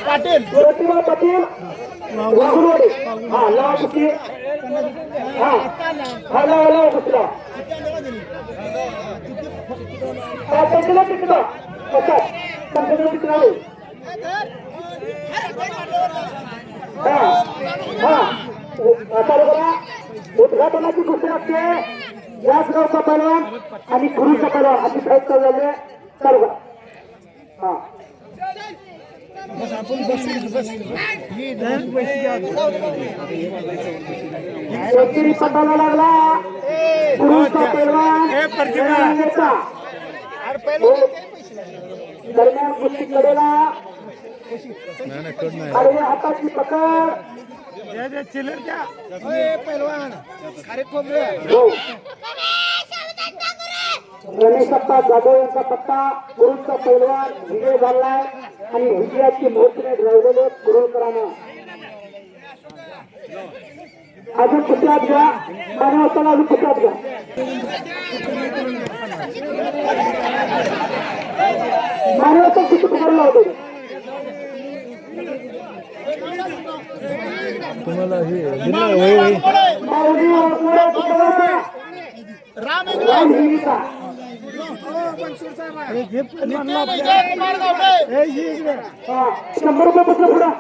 पाटील प्रतिभा पाटील वाघुलवाडी हा लावा कुस्ती हा हा लावा कुस्तीला पंचला तिकडं पंचला तिकडं हा हा आता बघा उद्घाटनाची कुस्ती असते याच गावचा पैलवान आणि गुरुचा पैलवान अशी फाईट चालू झाली चालू करा हा शेतकरी पटाला लागला गुरुचा पैलवान दरम्यान कुस्ती कडेला आडव्या हाताची पकड गणेशप्पा जाधव यांचा पत्ता गुरुचा पैलवान विजय झालाय आणि विजयाची मोठे ठरवलेले कुरुलकरांना अजून कुठल्यात घ्या पाणी असताना अजून कुठल्यात घ्या पाणी असताना कुठे पकडला होतो तुम्हाला हे शंभर रुपये बसलं पुढं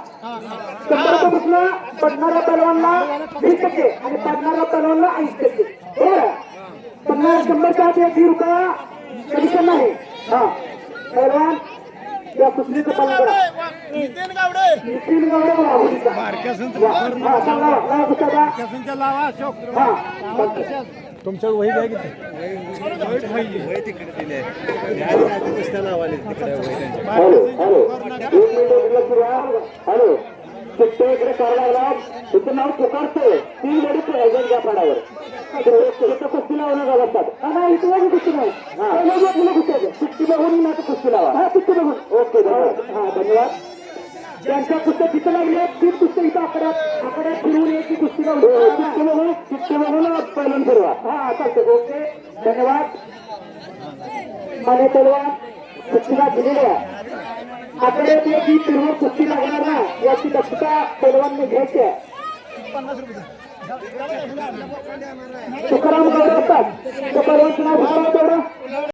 100 रुपये बसलं पडणाऱ्या पैलवानला 20% आणि पडणाऱ्या पैलवानला 80% बरोबर 100च्या आत 1 रुपया कमिशन नाही हा पैलवान या कुस्तीचं पालन करा नितीन गावडे तुमच्या वही द्या किती हॅलो इकडे करायला लागला तुमचं नाव पुकारतोय 3 गाडी घ्या पाडावर कुस्ती लावणं घालतात नाही इथं कुस्ती नाही कुस्ती बघून ना कुस्ती लावा हा कुस्ती बघून ओके हा धन्यवाद ज्यांच्या कुस्त्या तिथं लागल्या तीच कुस्त्या इथं आकड्यात फिरवून यायची कुस्ती लावली कुस्ती बघून पहिल्यांदा फिरवा हा चालतं ओके धन्यवाद माने तलवार कुस्तीला दिलेल्या आकड्यात याची फिरवून कुस्ती लागणार ना याची दक्षता पैलवानने घ्यायची आहे 50 रुपये तुकाराम गौडे असतात तो पैलवानचं नाव